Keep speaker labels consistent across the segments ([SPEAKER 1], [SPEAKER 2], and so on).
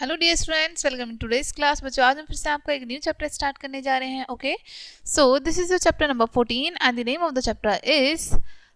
[SPEAKER 1] Hello dear students, welcome to today's class. बच्चों, आज हम फिर से आपका एक न्यू चैप्टर स्टार्ट करने जा रहे हैं। Okay, so this is your chapter number 14 and the name of the chapter is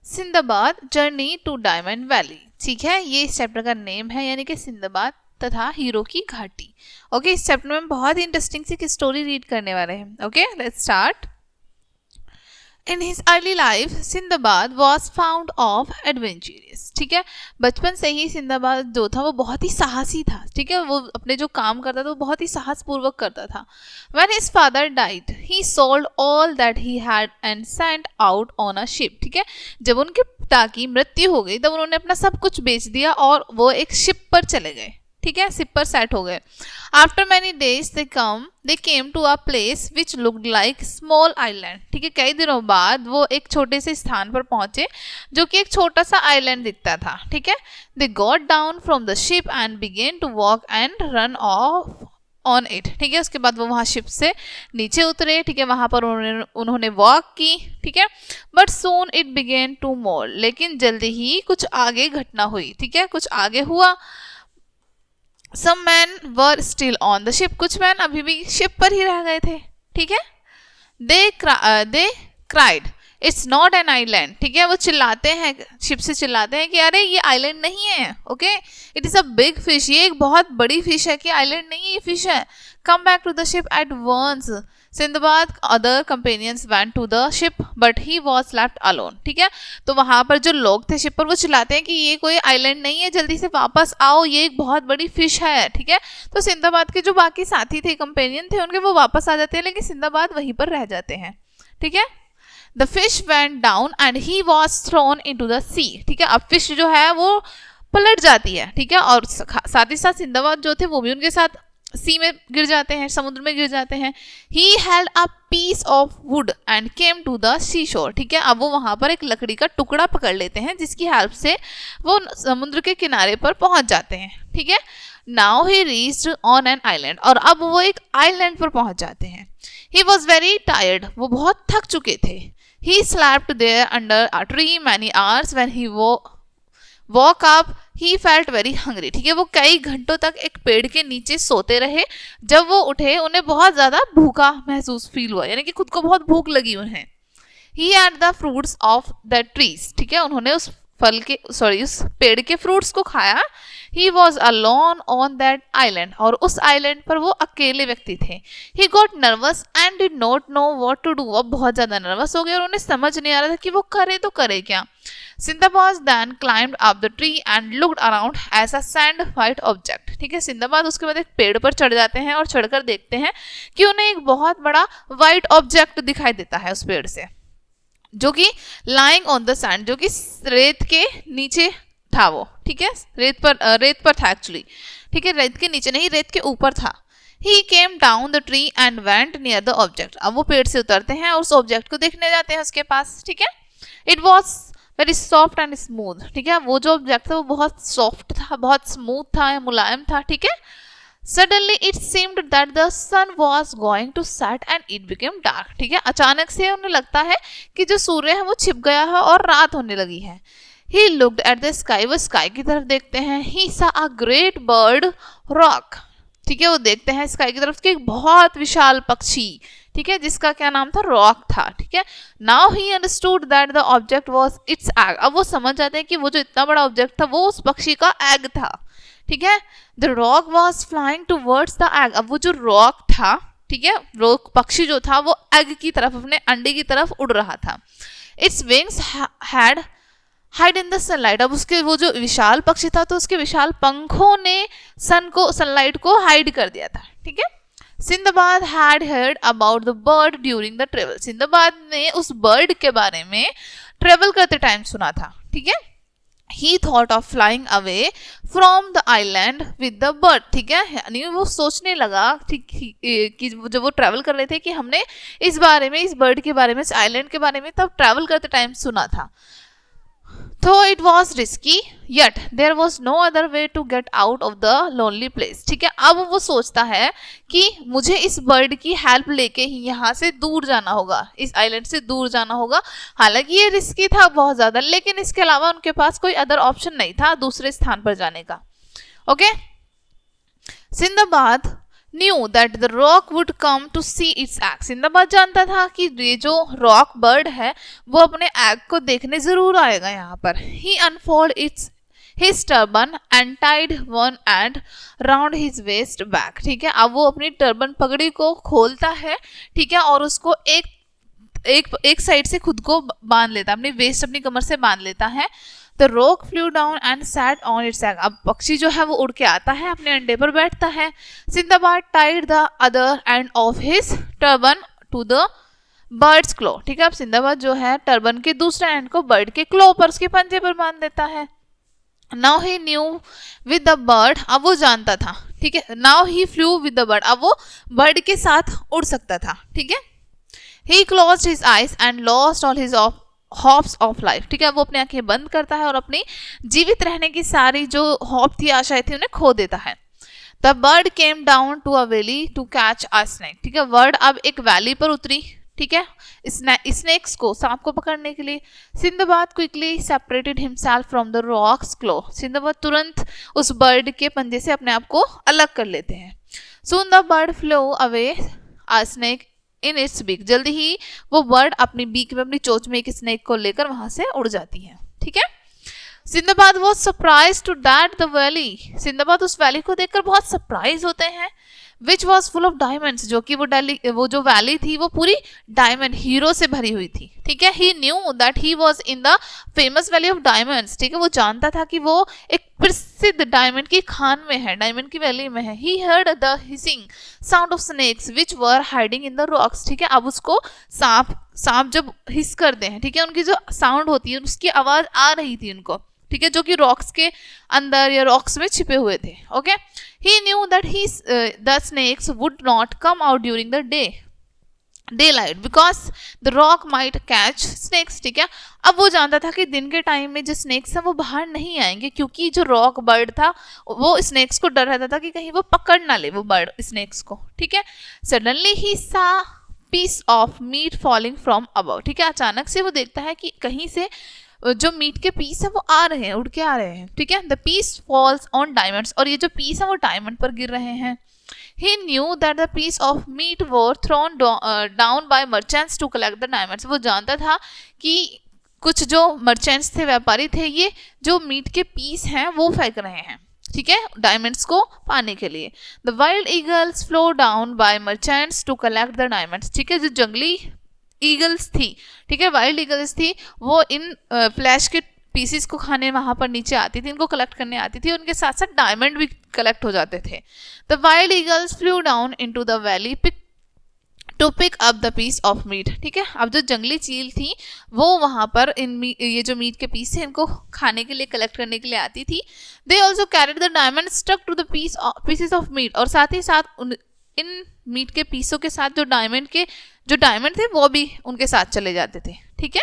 [SPEAKER 1] Sindbad journey to diamond valley. ठीक है, ये इस चैप्टर का नेम है, यानी कि सिंदाबाद तथा हीरो की घाटी। ओके, इस चैप्टर में हम बहुत ही इंटरेस्टिंग सी स्टोरी रीड करने वाले हैं। Okay, let's start. In his early life, सिंदाबाद was found of adventurous। ठीक है, बचपन से ही सिंदाबाद जो था वो बहुत ही साहसी था। ठीक है, वो अपने जो काम करता था वो बहुत ही साहस पूर्वक करता था। When his father died, he sold all that he had and sent out on a ship। ठीक है, जब उनके पिता की मृत्यु हो गई तब उन्होंने अपना सब कुछ बेच दिया और वो एक शिप पर चले गए। ठीक है, शिप पर सेट हो गए। After many days they came to a place which looked like small island. ठीक है, कई दिनों बाद वो एक छोटे से स्थान पर पहुंचे जो कि एक छोटा सा आइलैंड दिखता था। ठीक है, they got down from the ship and began to walk and run off on it. ठीक है, उसके बाद वो वहाँ शिप से नीचे उतरे। ठीक है, वहाँ पर उन्होंने वॉक की। ठीक है, but soon it began to more. लेकिन जल्दी ही कुछ आगे घटना हुई। ठीक है, कुछ आगे हुआ। Some men were still on the ship। कुछ मैन अभी भी शिप पर ही रह गए थे। ठीक है, they cried it's not an island। ठीक है, वो चिल्लाते हैं, शिप से चिल्लाते हैं कि अरे ये आइलैंड नहीं है। Okay, it is a big fish. ये एक बहुत बड़ी फिश है कि आइलैंड नहीं है, ये फिश है। Come back to the ship at once. Sindbad other companions went to the ship but he was left alone. ठीक है, तो वहां पर जो लोग थे शिप पर वो चिल्लाते हैं कि ये कोई आइलैंड नहीं है, जल्दी से वापस आओ, ये एक बहुत बड़ी फिश है। ठीक है, तो सिंदाबाद के जो बाकी साथी थे, कंपेनियन थे उनके, वो वापस आ जाते हैं, लेकिन सिंदाबाद वहीं पर रह जाते हैं। ठीक है, the fish went down and he was thrown into the sea. ठीक है, अब फिश जो है वो पलट जाती है। ठीक है, और साथ ही साथ सिंदाबाद जो थे वो भी उनके साथ सी में गिर जाते हैं, समुद्र में गिर जाते हैं। He held a piece of wood and came to the sea shore. ठीक है, अब वो वहां पर एक लकड़ी का टुकड़ा पकड़ लेते हैं जिसकी हेल्प से वो समुद्र के किनारे पर पहुंच जाते हैं। ठीक है, now he reached on an island. और अब वो एक आइलैंड पर पहुंच जाते हैं। He was very tired. वो बहुत थक चुके थे। He slept there under a tree many hours. When he woke up he felt very hungry. ठीक है, वो कई घंटों तक एक पेड़ के नीचे सोते रहे। जब वो उठे उन्हें बहुत ज्यादा भूखा महसूस फील हुआ, यानी कि खुद को बहुत भूख लगी उन्हें। He ate the fruits of the trees. ठीक है, उन्होंने उस पेड़ के फ्रूट्स को खाया। He was alone on that island. और उस आइलैंड पर वो अकेले व्यक्ति थे। He got nervous and did not know what to do. अब बहुत ज्यादा नर्वस हो गए और उन्हें समझ नहीं आ रहा था कि वो करे तो करे क्या। सिंदाबाद then climbed up the tree and looked around as a sand white object। ठीक है, सिंदाबाद उसके बाद एक पेड़ पर चढ़ जाते हैं और चढ़कर देखते हैं कि उन्हें एक बहुत बड़ा व्हाइट ऑब्जेक्ट दिखाई देता है उस पेड़ से, जो कि लाइंग ऑन द सैंड, जो कि रेत के नीचे था वो। ठीक है, रेत पर था एक्चुअली। ठीक है, रेत के नीचे नहीं, रेत के ऊपर था। He came down the tree and went near the object. अब वो पेड़ से उतरते हैं और उस ऑब्जेक्ट को देखने जाते हैं उसके पास। ठीक है, it was very soft and smooth. ठीक है, वो जो ऑब्जेक्ट था वो बहुत सॉफ्ट था, बहुत स्मूथ था, मुलायम था। ठीक है, suddenly it seemed that the sun was going to set and it became dark. ठीक है, अचानक से उन्हें लगता है कि जो सूर्य है वो छिप गया है और रात होने लगी है। He looked at the sky. वो स्काई की तरफ देखते हैं। ही सा अ ग्रेट बर्ड रॉक। ठीक है, वो देखते हैं स्काई की तरफ कि एक बहुत विशाल पक्षी, ठीक है, जिसका क्या नाम था, रॉक था। ठीक है, now he understood that the object was it's egg. अब वो समझ जाते हैं कि वो जो इतना बड़ा ऑब्जेक्ट था वो उस पक्षी का एग था। ठीक है, the rock was flying towards the egg. अब वो जो रॉक था, ठीक है, रॉक पक्षी जो था वो एग की तरफ, अपने अंडे की तरफ उड़ रहा था। Its wings had hide in the sunlight. अब उसके वो जो विशाल पक्षी था तो उसके विशाल पंखों ने सनलाइट को हाइड कर दिया था। ठीक है, Sindbad had heard about the bird during the travel. Sindbad ने उस बर्ड के बारे में ट्रेवल करते टाइम सुना था। ठीक है, ही thought of flying away from the island with the bird. ठीक है, यानी वो सोचने लगा ठीक कि जब वो ट्रैवल कर रहे थे कि हमने इस बारे में, इस बर्ड के बारे में, इस आइलैंड के बारे में तब ट्रैवल करते टाइम सुना था। Though it was risky, yet there was no other way to get out of the lonely place। ठीक है, अब वो सोचता है कि मुझे इस बर्ड की हेल्प लेके ही यहाँ से दूर जाना होगा, इस आइलैंड से दूर जाना होगा। हालांकि ये रिस्की था बहुत ज़्यादा, लेकिन इसके अलावा उनके पास कोई अदर ऑप्शन नहीं था दूसरे स्थान पर जाने का। Okay, Sindbad knew that the roc would come to see its egg. Sindbad जानता था कि ये जो रॉक बर्ड है वो अपने एग को देखने जरूर आएगा यहाँ पर। He unfold its his turban and tied one end round his waist back। ठीक है, अब वो अपनी टर्बन पगड़ी को खोलता है, ठीक है, और उसको एक साइड से खुद को बांध लेता है, अपनी वेस्ट अपनी कमर से बांध लेता है। The rock flew down and sat on its egg। अब पक्षी जो है वो उड़ के आता है, अपने अंडे पर बैठता है। Sinbad tied the other end of his turban to the bird's claw। ठीक है, अब सिंदबाद जो है टर्बन के दूसरे एंड को बर्ड के क्लो पर, उसके पंजे पर बांध देता है। Now he knew with the bird। अब वो जानता था, ठीक है। Now he flew with the bird। अब वो बर्ड के साथ उड़ सकता था, ठीक है। He closed his eyes and lost all his hopes of life। ठीक है, वो अपनी आंखें बंद करता है और अपनी जीवित रहने की सारी जो होप थी, आशाएं थी, उन्हें खो देता है। The bird came down to a valley to catch a snake। ठीक है, बर्ड अब एक वैली पर उतरी, ठीक है, स्नेक्स को, सांप को पकड़ने के लिए। Sindbad quickly separated himself from the roc's claw. Sindbad तुरंत उस बर्ड के पंजे से अपने आप को अलग कर लेते हैं। Soon the bird flew away a snake in its beak. जल्दी ही वो बर्ड अपनी बीक में, अपनी चोंच में एक स्नेक को लेकर वहां से उड़ जाती है, ठीक है। Sindbad was surprised to that the valley. Sindbad उस वैली को देखकर बहुत सरप्राइज होते हैं। Which was full of diamonds. जो कि वो जो वैली थी वो पूरी डायमंड हीरो से भरी हुई थी, ठीक है। He knew that he was in the famous valley of diamonds. ठीक है, वो जानता था कि वो एक प्रसिद्ध डायमंड की खान में है, डायमंड की वैली में है। He heard the hissing sound of snakes which were hiding in the rocks. ठीक है, अब उसको सांप जब हिस करते हैं, ठीक है, उनकी जो साउंड होती है उसकी आवाज आ रही थी उनको, ठीक है, जो कि रॉक्स के अंदर या रॉक्स में छिपे हुए थे। Okay, he knew that the snakes would not come out during the daylight because the rock might catch snakes। ठीक है, अब वो जानता था कि दिन के टाइम में जो स्नेक्स हैं वो बाहर नहीं आएंगे, क्योंकि जो रॉक बर्ड था वो स्नेक्स को डर रहता था कि कहीं वो पकड़ ना ले वो बर्ड स्नेक्स को। ठीक है, suddenly he saw piece of meat falling from above. ठीक है, अचानक से वो देखता है कि कहीं से जो मीट के पीस है वो आ रहे हैं, उड़ के आ रहे हैं। ठीक है, the piece falls on diamonds, और ये जो पीस है वो डायमंड पर गिर रहे हैं। He knew that the piece of meat were thrown down by merchants to collect the diamonds। वो जानता था कि कुछ जो मर्चेंट्स थे, व्यापारी थे, ये जो मीट के पीस हैं वो फेंक रहे हैं, ठीक है, डायमंड्स को पाने के लिए। The wild eagles flew down by merchants to collect the diamonds। ठीक है, जो जंगली ईगल्स थी, ठीक है, वाइल्ड ईगल्स थी, वो इन फ्लैश के पीसीस को खाने वहां पर नीचे आती थी, इनको कलेक्ट करने आती थी, उनके साथ साथ डायमंड भी कलेक्ट हो जाते थे। The wild eagles flew down into the valley to pick up the piece of meat. ठीक है, अब जो जंगली चील थी वो वहां पर ये जो मीट के पीस है इनको खाने के लिए, कलेक्ट करने के लिए आती थी। They also carried the diamond stuck to the pieces of meat, और साथ ही साथ इन मीट के पीसों के साथ जो डायमंड थे वो भी उनके साथ चले जाते थे। ठीक है,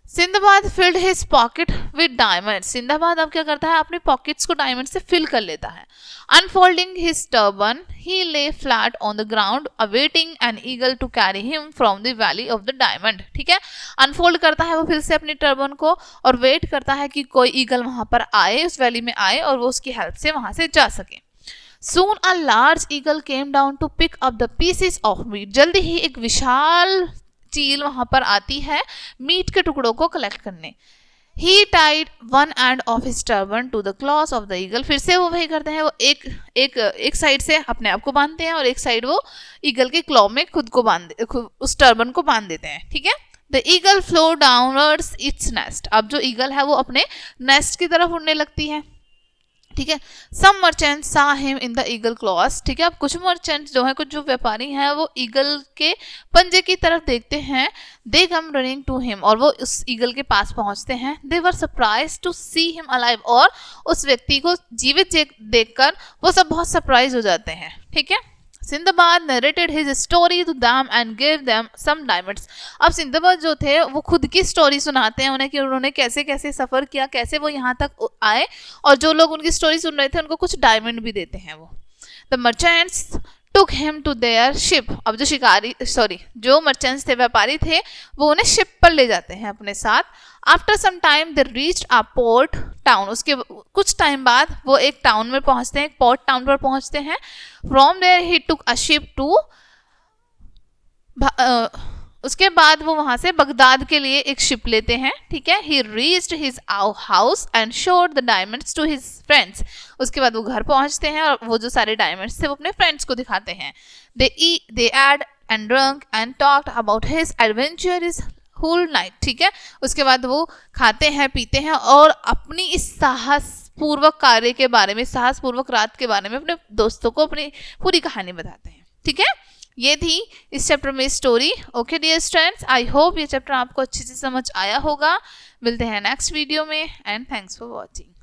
[SPEAKER 1] Sinbad field his pocket with diamond. Sinbad अब क्या करता है, अपने पॉकेट्स को डायमंड से फिल कर लेता है। Unfolding his turban he lay flat on the ground awaiting an eagle to carry him from the valley of the diamond. ठीक है, अनफोल्ड करता है वो फिर से अपनी टर्बन को, और वेट करता है कि कोई ईगल वहां पर आए, उस वैली में आए, और वो उसकी हेल्प से वहां से जा सके। Soon a large eagle came down to pick up the pieces of meat। जल्दी ही एक विशाल चील वहां पर आती है मीट के टुकड़ों को कलेक्ट करने। He tied one end of his turban to the claws of the eagle। फिर से वो वही करते हैं, वो एक साइड से अपने आप को बांधते हैं और एक साइड वो ईगल के क्लॉ में खुद को उस टर्बन को बांध देते हैं। ठीक है, The eagle flew downwards its nest। अब जो ईगल है वो अपने नेस्ट की तरफ उड़ने लगती है। ठीक है, some merchant saw him in the eagle claws. ठीक है, अब कुछ मर्चेंट जो है, कुछ जो व्यापारी हैं, वो ईगल के पंजे की तरफ देखते हैं। They come running to him, और वो उस ईगल के पास पहुंचते हैं। They were surprise to see him alive, और उस व्यक्ति को जीवित देखकर वो सब बहुत सरप्राइज हो जाते हैं। ठीक है, Sindbad narrated his story to them and give them some diamonds. अब सिंदबाद जो थे वो खुद की स्टोरी सुनाते हैं उन्हें कि उन्होंने कैसे कैसे सफ़र किया, कैसे वो यहाँ तक आए, और जो लोग उनकी स्टोरी सुन रहे थे उनको कुछ डायमंड भी देते हैं वो। The merchants took him to their ship. अब जो मर्चेंट्स थे, व्यापारी थे, वो उन्हें शिप पर ले जाते हैं अपने साथ। After some time they reached a port town. उसके कुछ टाइम बाद वो एक टाउन में पहुंचते हैं, एक पोर्ट टाउन पर पहुंचते हैं। From there he took a ship to, उसके बाद वो वहां से बगदाद के लिए एक शिप लेते हैं, ठीक है। He reached his house and showed the diamonds to his friends. उसके बाद वो घर पहुंचते हैं और वो जो सारे डायमंड्स थे वो अपने फ्रेंड्स को दिखाते हैं। They ate and drunk and talked about his adventurous whole night, ठीक है। उसके बाद वो खाते हैं पीते हैं और अपनी इस साहसपूर्वक कार्य के बारे में, साहसपूर्वक रात के बारे में अपने दोस्तों को अपनी पूरी कहानी बताते हैं, ठीक है। ये थी इस चैप्टर में story. Okay dear students, I hope ये चैप्टर आपको अच्छे से समझ आया होगा। मिलते हैं नेक्स्ट वीडियो में एंड थैंक्स फॉर वॉचिंग।